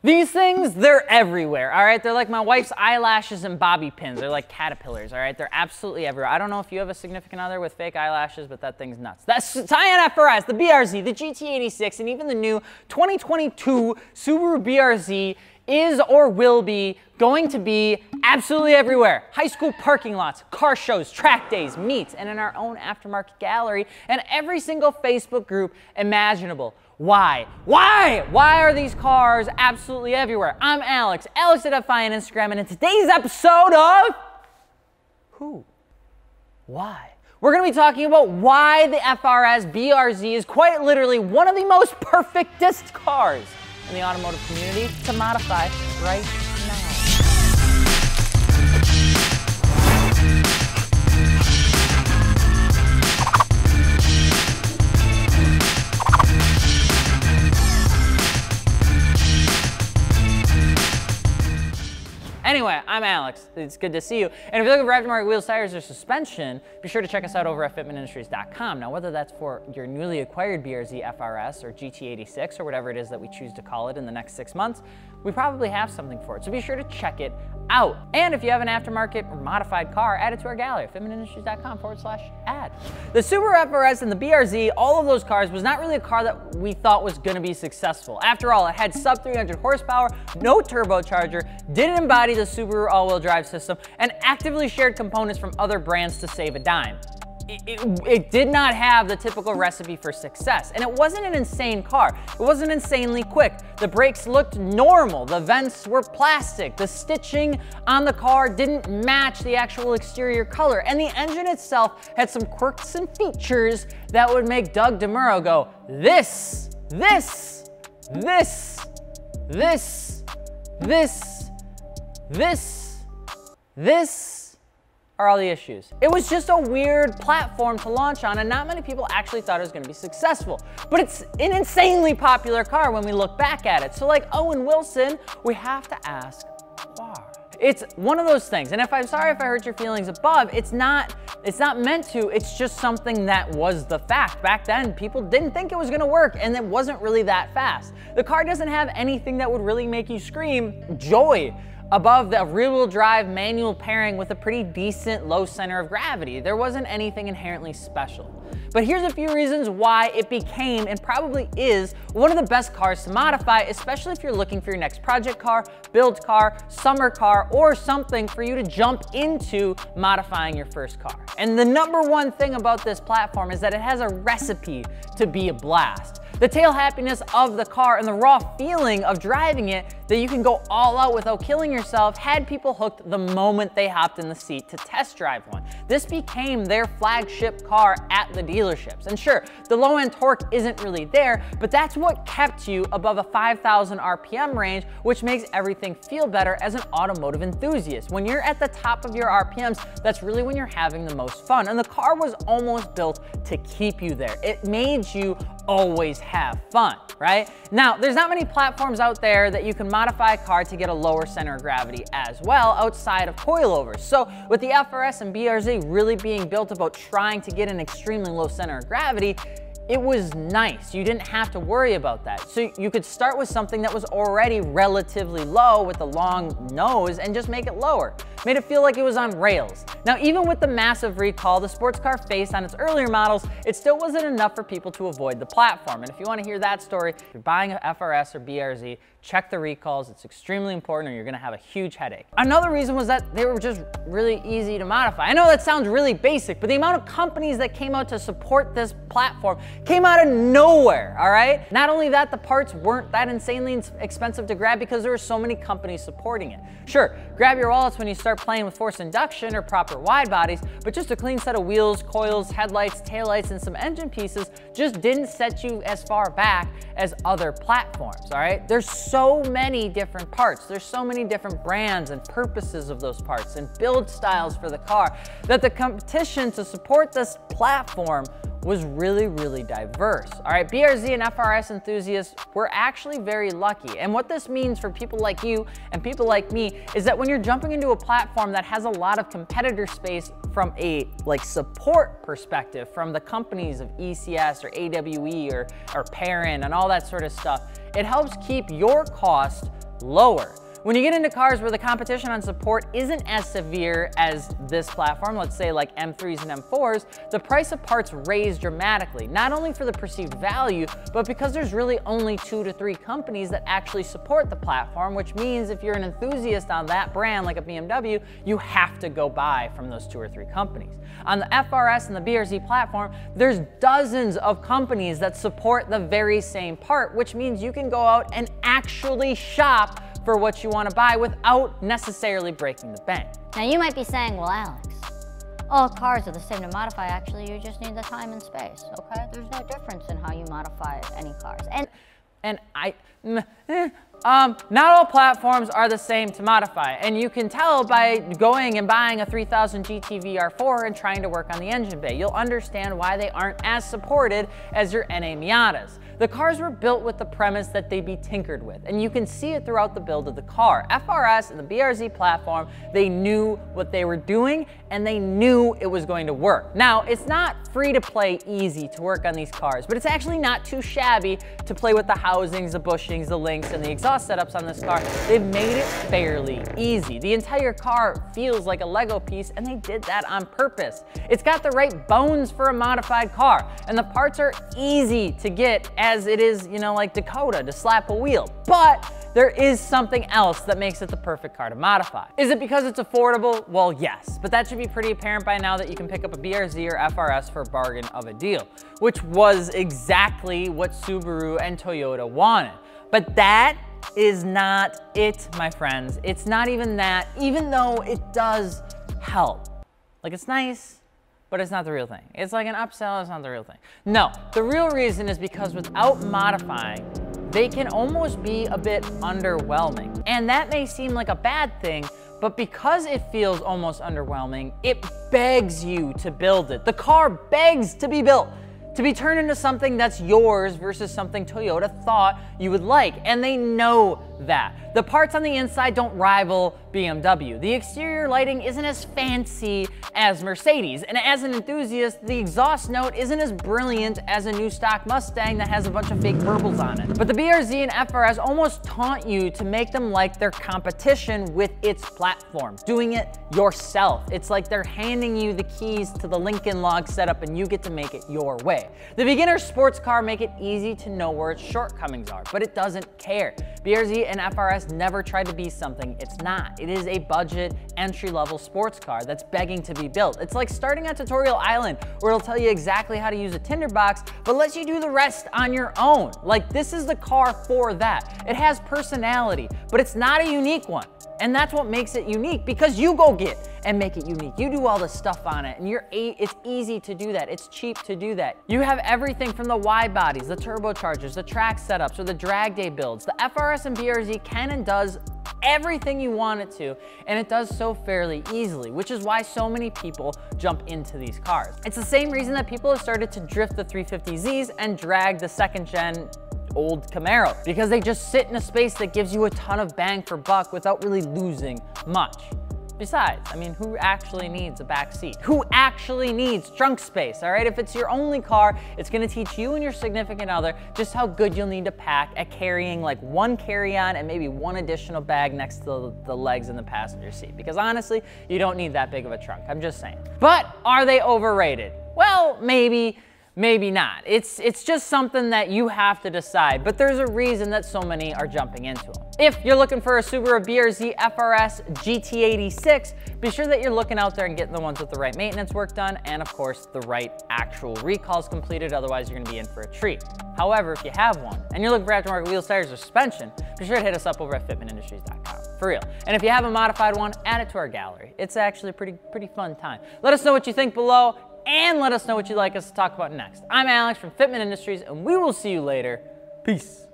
These things, they're everywhere, all right? They're like my wife's eyelashes and bobby pins. They're like caterpillars, all right? They're absolutely everywhere. I don't know if you have a significant other with fake eyelashes, but that thing's nuts. That's Scion FRS, the BRZ, the GT86, and even the new 2022 Subaru BRZ is or will be going to be absolutely everywhere. High school parking lots, car shows, track days, meets, and in our own aftermarket gallery, and every single Facebook group imaginable. Why? Why? Why are these cars absolutely everywhere? I'm Alex at FI on Instagram, and in today's episode of Who? Why? We're going to be talking about why the FRS BRZ is quite literally one of the most perfectest cars in the automotive community to modify right now. Anyway, I'm Alex. It's good to see you. And if you're looking for aftermarket wheels, tires, or suspension, be sure to check us out over at fitmentindustries.com. Now, whether that's for your newly acquired BRZ FRS or GT86 or whatever it is that we choose to call it in the next 6 months, we probably have something for it. So be sure to check it out. And if you have an aftermarket or modified car, add it to our gallery at fitmentindustries.com/ad. The Subaru FRS and the BRZ, all of those cars, was not really a car that we thought was going to be successful. After all, it had sub 300 horsepower, no turbocharger, didn't embody the Subaru all-wheel drive system, and actively shared components from other brands to save a dime. It did not have the typical recipe for success, and it wasn't an insane car. It wasn't insanely quick. The brakes looked normal. The vents were plastic. The stitching on the car didn't match the actual exterior color, and the engine itself had some quirks and features that would make Doug DeMuro go, this are all the issues. It was just a weird platform to launch on, and not many people actually thought it was going to be successful. But it's an insanely popular car when we look back at it. So like Owen Wilson, we have to ask why. It's one of those things, and I'm sorry if I hurt your feelings above, it's not meant to, it's just something that was the fact. Back then, people didn't think it was gonna work, and it wasn't really that fast. The car doesn't have anything that would really make you scream joy above the rear-wheel drive manual pairing with a pretty decent low center of gravity. There wasn't anything inherently special. But here's a few reasons why it became, and probably is, one of the best cars to modify, especially if you're looking for your next project car, build car, summer car, or something for you to jump into modifying your first car. And the number one thing about this platform is that it has a recipe to be a blast. The tail happiness of the car and the raw feeling of driving it that you can go all out without killing yourself had people hooked the moment they hopped in the seat to test drive one. This became their flagship car at the dealerships. And sure, the low end torque isn't really there, but that's what kept you above a 5,000 RPM range, which makes everything feel better as an automotive enthusiast. When you're at the top of your RPMs, that's really when you're having the most fun. And the car was almost built to keep you there. It made you always have fun, right? Now, there's not many platforms out there that you can modify a car to get a lower center of gravity as well outside of coilovers. So with the FRS and BRZ really being built about trying to get an extremely low center of gravity, it was nice. You didn't have to worry about that. So you could start with something that was already relatively low with a long nose and just make it lower. Made it feel like it was on rails. Now, even with the massive recall the sports car faced on its earlier models, it still wasn't enough for people to avoid the platform. And if you want to hear that story, if you're buying a FRS or BRZ, check the recalls. It's extremely important or you're gonna have a huge headache. Another reason was that they were just really easy to modify. I know that sounds really basic, but the amount of companies that came out to support this platform came out of nowhere, all right? Not only that, the parts weren't that insanely expensive to grab because there were so many companies supporting it. Sure, grab your wallets when you start playing with forced induction or proper wide bodies, but just a clean set of wheels, coils, headlights, taillights, and some engine pieces just didn't set you as far back as other platforms, all right? There's so many different parts. There's so many different brands and purposes of those parts and build styles for the car that the competition to support this platform was really, really diverse. All right, BRZ and FRS enthusiasts were actually very lucky. And what this means for people like you and people like me is that when you're jumping into a platform that has a lot of competitor space from a support perspective from the companies of ECS or AWE or Perrin and all that sort of stuff, it helps keep your cost lower. When you get into cars where the competition on support isn't as severe as this platform, let's say like M3s and M4s, the price of parts raise dramatically, not only for the perceived value, but because there's really only 2 to 3 companies that actually support the platform, which means if you're an enthusiast on that brand, like a BMW, you have to go buy from those 2 or 3 companies. On the FRS and the BRZ platform, there's dozens of companies that support the very same part, which means you can go out and actually shop for what you want to buy without necessarily breaking the bank. Now you might be saying, well, Alex, all cars are the same to modify. Actually, you just need the time and space, okay? There's no difference in how you modify any cars. Not all platforms are the same to modify, and you can tell by going and buying a 3000 GT VR4 and trying to work on the engine bay. You'll understand why they aren't as supported as your NA Miatas. The cars were built with the premise that they be tinkered with, and you can see it throughout the build of the car. FRS and the BRZ platform, they knew what they were doing, and they knew it was going to work. Now, it's not free to play easy to work on these cars, but it's actually not too shabby to play with the housings, the bushings, the links, and the exhaust setups on this car. They've made it fairly easy. The entire car feels like a Lego piece, and they did that on purpose. It's got the right bones for a modified car, and the parts are easy to get as it is, you know, like Dakota to slap a wheel. But there is something else that makes it the perfect car to modify. Is it because it's affordable? Well, yes, but that should be pretty apparent by now that you can pick up a BRZ or FRS for a bargain of a deal, which was exactly what Subaru and Toyota wanted. But that is not it, my friends. It's not even that, even though it does help. Like, it's nice, but it's not the real thing. It's like an upsell, it's not the real thing. No, the real reason is because without modifying, they can almost be a bit underwhelming. And that may seem like a bad thing, but because it feels almost underwhelming, it begs you to build it. The car begs to be built, to be turned into something that's yours versus something Toyota thought you would like, and they know that. The parts on the inside don't rival BMW. The exterior lighting isn't as fancy as Mercedes, and as an enthusiast, the exhaust note isn't as brilliant as a new stock Mustang that has a bunch of fake burbles on it. But the BRZ and FRS almost taunt you to make them like their competition with its platform, doing it yourself. It's like they're handing you the keys to the Lincoln Log setup and you get to make it your way. The beginner sports car make it easy to know where its shortcomings are, but it doesn't care. BRZ and FRS never tried to be something it's not. It is a budget, entry-level sports car that's begging to be built. It's like starting on Tutorial Island, where it'll tell you exactly how to use a tinderbox, but lets you do the rest on your own. Like, this is the car for that. It has personality, but it's not a unique one. And that's what makes it unique, because you go get and make it unique. You do all the stuff on it, and it's easy to do that. It's cheap to do that. You have everything from the wide bodies, the turbochargers, the track setups, or the drag day builds. The FRS and BRZ can and does everything you want it to, and it does so fairly easily, which is why so many people jump into these cars. It's the same reason that people have started to drift the 350Zs and drag the second gen old Camaro, because they just sit in a space that gives you a ton of bang for buck without really losing much. Besides, I mean, who actually needs a back seat? Who actually needs trunk space, all right? If it's your only car, it's gonna teach you and your significant other just how good you'll need to pack at carrying like one carry-on and maybe one additional bag next to the legs in the passenger seat. Because honestly, you don't need that big of a trunk, I'm just saying. But are they overrated? Well, maybe not. It's just something that you have to decide, but there's a reason that so many are jumping into them. If you're looking for a Subaru BRZ FRS GT86, be sure that you're looking out there and getting the ones with the right maintenance work done, and of course, the right actual recalls completed, otherwise you're gonna be in for a treat. However, if you have one, and you're looking for aftermarket wheels, tires, or suspension, be sure to hit us up over at fitmentindustries.com, for real. And if you have a modified one, add it to our gallery. It's actually a pretty fun time. Let us know what you think below, and let us know what you'd like us to talk about next. I'm Alex from Fitment Industries, and we will see you later. Peace.